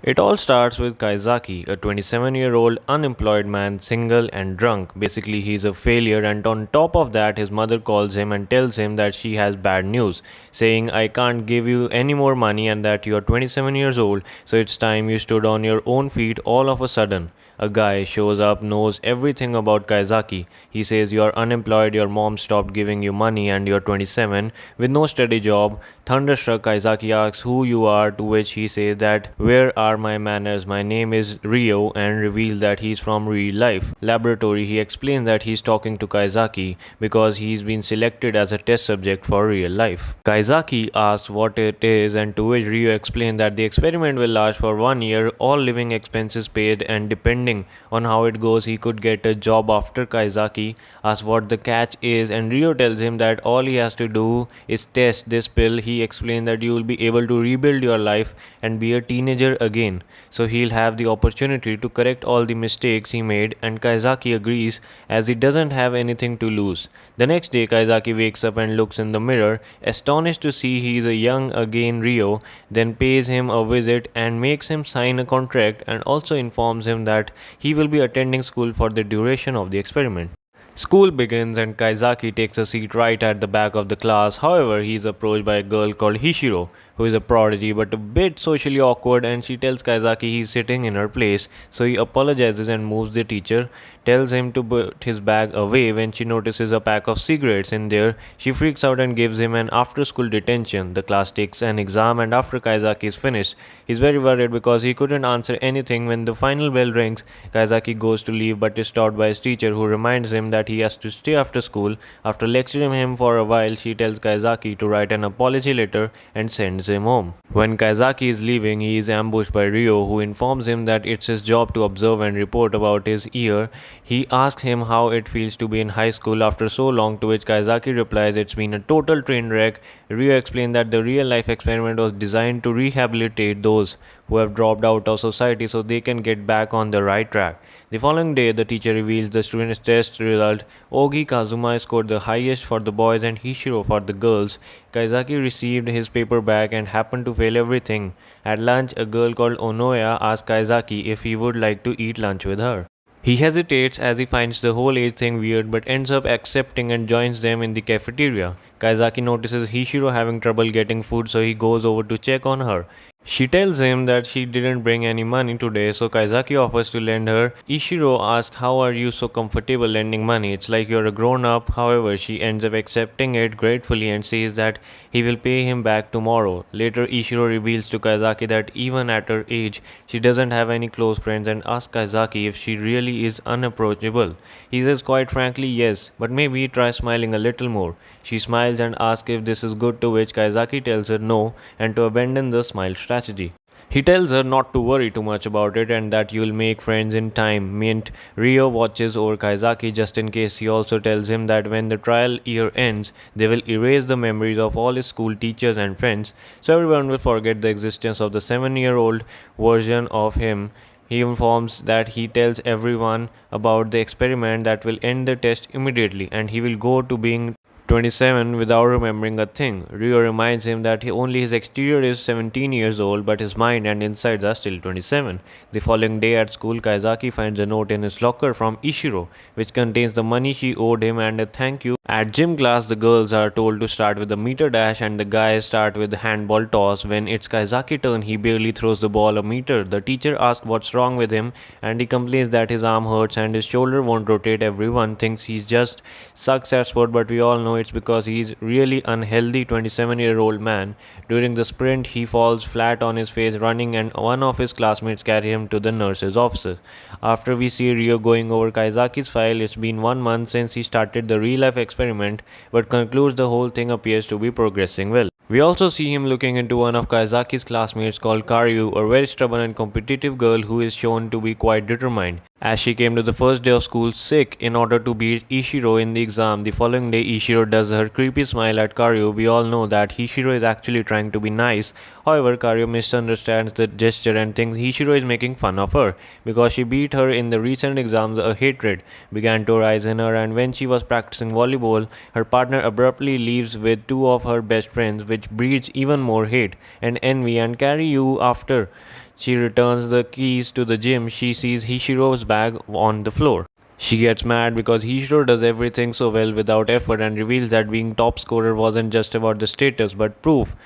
It all starts with Kaizaki, a 27-year-old unemployed man, single and drunk. Basically, he's a failure, and on top of that, his mother calls him and tells him that she has bad news, saying, I can't give you any more money and that you're 27 years old, so it's time you stood on your own feet all of a sudden. A guy shows up, knows everything about Kaizaki. He says, you're unemployed, your mom stopped giving you money, and you're 27 with no steady job. Thunderstruck, Kaizaki asks who you are, to which he says that, where are my manners? My name is Rio, and reveals that he's from ReLIFE laboratory. He explains that he's talking to Kaizaki because he's been selected as a test subject for real life. Kaizaki asks what it is, and to which Rio explains that the experiment will last for 1 year, all living expenses paid, and depending on how it goes, he could get a job after. Kaizaki asks what the catch is, and Rio tells him that all he has to do is test this pill. He explains that you will be able to rebuild your life and be a teenager again. So he'll have the opportunity to correct all the mistakes he made, and Kaizaki agrees as he doesn't have anything to lose. The next day, Kaizaki wakes up and looks in the mirror, astonished to see he is a young again Rio, then pays him a visit and makes him sign a contract and also informs him that he will be attending school for the duration of the experiment. School begins and Kaizaki takes a seat right at the back of the class. However, he is approached by a girl called Hishiro, who is a prodigy but a bit socially awkward, and she tells Kaizaki he's sitting in her place. So he apologizes and moves. The teacher tells him to put his bag away. When she notices a pack of cigarettes in there, she freaks out and gives him an after-school detention. The class takes an exam, and after Kaizaki is finished, he's very worried because he couldn't answer anything. When the final bell rings, Kaizaki goes to leave but is stopped by his teacher, who reminds him that he has to stay after school. After lecturing him for a while, she tells Kaizaki to write an apology letter and sends him home. When Kaizaki is leaving, he is ambushed by Rio, who informs him that it's his job to observe and report about his year. He asks him how it feels to be in high school after so long, to which Kaizaki replies it's been a total train wreck. Rio explained that the real life experiment was designed to rehabilitate those who have dropped out of society so they can get back on the right track. The following day, the teacher reveals the students' test result. Ogi Kazuma scored the highest for the boys and Hishiro for the girls. Kaizaki received his paper back and happened to fail everything. At lunch, a girl called Onoya asks Kaizaki if he would like to eat lunch with her. He hesitates as he finds the whole age thing weird but ends up accepting and joins them in the cafeteria. Kaizaki notices Hishiro having trouble getting food, so he goes over to check on her. She tells him that she didn't bring any money today, so Kaizaki offers to lend her. Ishiro asks, how are you so comfortable lending money? It's like you're a grown-up. However, she ends up accepting it gratefully and says that he will pay him back tomorrow. Later, Ishiro reveals to Kaizaki that even at her age, she doesn't have any close friends and asks Kaizaki if she really is unapproachable. He says quite frankly yes, but maybe try smiling a little more. She smiles and asks if this is good, to which Kaizaki tells her no and to abandon the smile strategy. He tells her not to worry too much about it and that you'll make friends in time. Mint Rio watches over Kaizaki just in case. He also tells him that when the trial year ends, they will erase the memories of all his school teachers and friends, so everyone will forget the existence of the 7-year-old version of him. He informs that he tells everyone about the experiment that will end the test immediately, and he will go to being 27 without remembering a thing. Rio reminds him that only his exterior is 17 years old, but his mind and insides are still 27. The following day at school, Kaizaki finds a note in his locker from Ishiro, which contains the money she owed him and a thank you. At gym class, the girls are told to start with the meter dash and the guys start with the handball toss. When it's Kaizaki's turn, he barely throws the ball a meter. The teacher asks what's wrong with him, and he complains that his arm hurts and his shoulder won't rotate. Everyone thinks he just sucks at sport, but we all know it's because he's really unhealthy 27-year-old man. During the sprint, he falls flat on his face running, and one of his classmates carry him to the nurse's office. After we see Rio going over Kaizaki's file, it's been 1 month since he started the real-life experiment, but concludes the whole thing appears to be progressing well. We also see him looking into one of Kaizaki's classmates called Karyu, a very stubborn and competitive girl who is shown to be quite determined, as she came to the first day of school sick in order to beat Ishiro in the exam. The following day, Ishiro does her creepy smile at Karyu. We all know that Ishiro is actually trying to be nice. However, Karyu misunderstands the gesture and thinks Ishiro is making fun of her. Because she beat her in the recent exams, a hatred began to arise in her, and when she was practicing volleyball, her partner abruptly leaves with 2 of her best friends, which breeds even more hate and envy, and Karyu after she returns the keys to the gym, she sees Hishiro's bag on the floor. She gets mad because Hishiro does everything so well without effort and reveals that being top scorer wasn't just about the status but proof.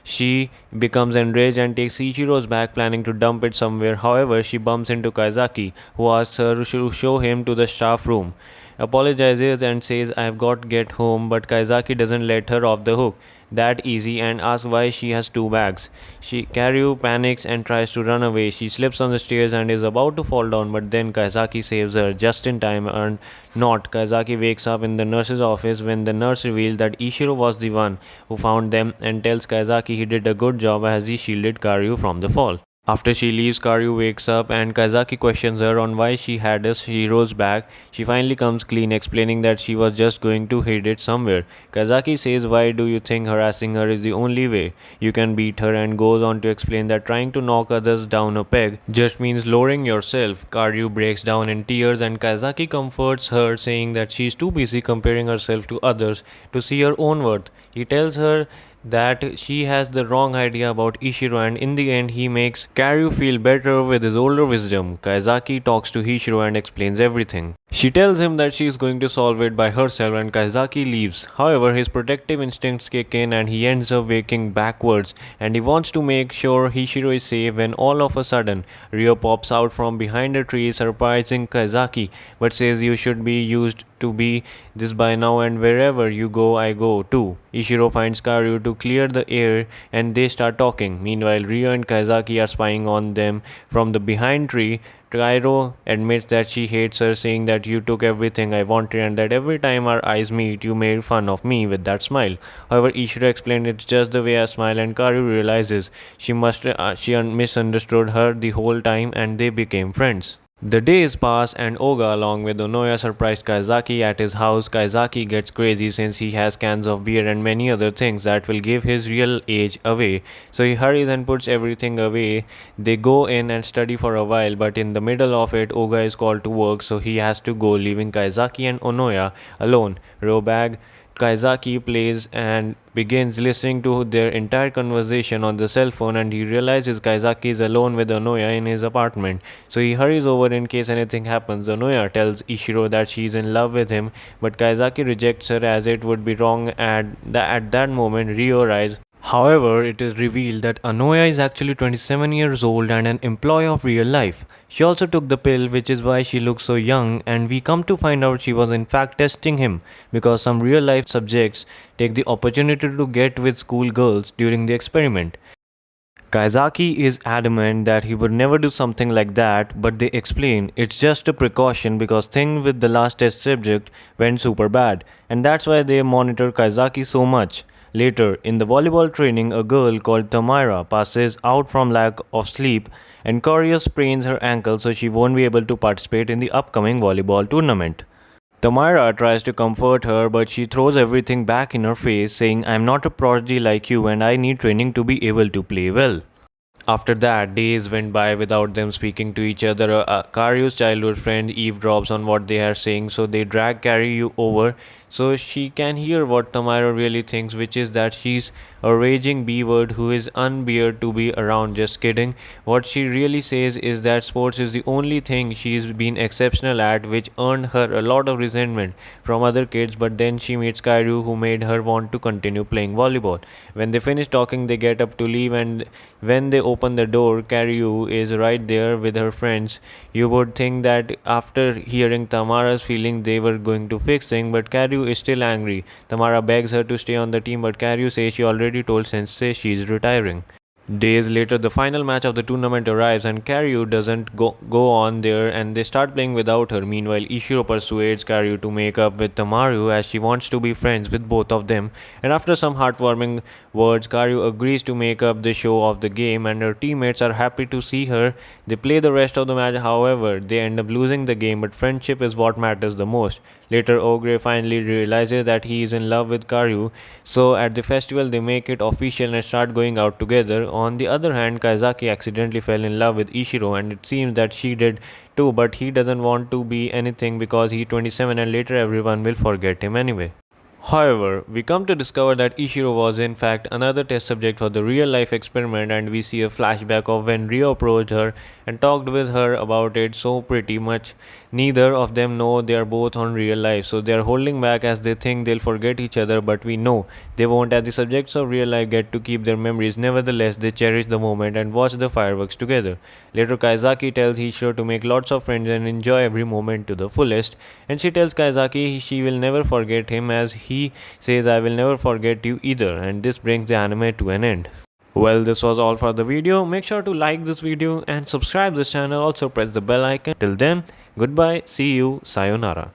She becomes enraged and takes Ichiro's bag, planning to dump it somewhere. However, she bumps into Kaizaki, who asks her to show him to the staff room. Apologizes and says, I've got to get home, but Kaizaki doesn't let her off the hook that easy and asks why she has two bags. Karyu panics and tries to run away. She slips on the stairs and is about to fall down, but then Kaizaki saves her just in time and not. Kaizaki wakes up in the nurse's office when the nurse reveals that Ishiro was the one who found them and tells Kaizaki he did a good job as he shielded Karyu from the fall. After she leaves, Karyu wakes up and Kaizaki questions her on why she had a hero's bag. She finally comes clean, explaining that she was just going to hide it somewhere. Kaizaki says, why do you think harassing her is the only way you can beat her, and goes on to explain that trying to knock others down a peg just means lowering yourself. Karyu breaks down in tears and Kaizaki comforts her, saying that she is too busy comparing herself to others to see her own worth. He tells her that she has the wrong idea about Ishiro, and in the end he makes Karyu feel better with his older wisdom. Kaizaki talks to Ishiro and explains everything. She tells him that she is going to solve it by herself and Kaizaki leaves. However, his protective instincts kick in and he ends up waking backwards, and he wants to make sure Ishiro is safe when all of a sudden Ryo pops out from behind a tree, surprising Kaizaki, but says you should be used to be this by now, and wherever you go I go too. Ishiro finds Karyu to clear the air and they start talking. Meanwhile, Ryo and Kaizaki are spying on them from the behind tree. Kairo admits that she hates her, saying that you took everything I wanted and that every time our eyes meet you made fun of me with that smile. However, Ishiro explained it's just the way I smile, and Karu realizes she misunderstood her the whole time and they became friends. The days pass and Oga along with Onoya surprised Kaizaki at his house. Kaizaki gets crazy since he has cans of beer and many other things that will give his real age away. So he hurries and puts everything away. They go in and study for a while, but in the middle of it Oga is called to work, so he has to go, leaving Kaizaki and Onoya alone. Robag Kaizaki plays and begins listening to their entire conversation on the cell phone, and he realizes Kaizaki is alone with Onoya in his apartment. So he hurries over in case anything happens. Onoya tells Ishiro that she is in love with him, but Kaizaki rejects her as it would be wrong. At that moment, Ryo arrives. However, it is revealed that Anoya is actually 27 years old and an employee of ReLIFE. She also took the pill, which is why she looks so young, and we come to find out she was in fact testing him because some ReLIFE subjects take the opportunity to get with school girls during the experiment. Kaizaki is adamant that he would never do something like that, but they explain it's just a precaution because thing with the last test subject went super bad, and that's why they monitor Kaizaki so much. Later, in the volleyball training, a girl called Tamara passes out from lack of sleep and Korea sprains her ankle, so she won't be able to participate in the upcoming volleyball tournament. Tamara tries to comfort her, but she throws everything back in her face, saying, I'm not a prodigy like you and I need training to be able to play well. After that, days went by without them speaking to each other. Karyu's childhood friend eavesdrops on what they are saying, so they drag Karyu over so she can hear what Tamara really thinks, which is that she's a raging B-word who is unbeard to be around. Just kidding. What she really says is that sports is the only thing she's been exceptional at, which earned her a lot of resentment from other kids, but then she meets Kairyu, who made her want to continue playing volleyball. When they finish talking, they get up to leave, and when they open the door, Kairyu is right there with her friends. You would think that after hearing Tamara's feeling they were going to fix things, but Kairyu is still angry. Tamara begs her to stay on the team, but Kairyu says she already told Sensei she is retiring. Days later, the final match of the tournament arrives and Karyu doesn't go on there, and they start playing without her. Meanwhile, Ishiro persuades Karyu to make up with Tamaru as she wants to be friends with both of them, and after some heartwarming words, Karyu agrees to make up the show of the game and her teammates are happy to see her. They play the rest of the match, however, they end up losing the game, but friendship is what matters the most. Later, Ogre finally realizes that he is in love with Karyu, so at the festival they make it official and start going out together. On the other hand, Kaizaki accidentally fell in love with Ishiro, and it seems that she did too, but he doesn't want to be anything because he's 27 and later everyone will forget him anyway. However, we come to discover that Ishiro was in fact another test subject for the real life experiment, and we see a flashback of when Rio approached her and talked with her about it. So, pretty much neither of them know they are both on real life, so they are holding back as they think they'll forget each other, but we know they won't, as the subjects of real life get to keep their memories. Nevertheless, they cherish the moment and watch the fireworks together. Later, Kaizaki tells Ishiro to make lots of friends and enjoy every moment to the fullest, and she tells Kaizaki she will never forget him, as he says, I will never forget you either, and this brings the anime to an end. Well, this was all for the video. Make sure to like this video and subscribe this channel. Also press the bell icon. Till then, goodbye, see you, sayonara.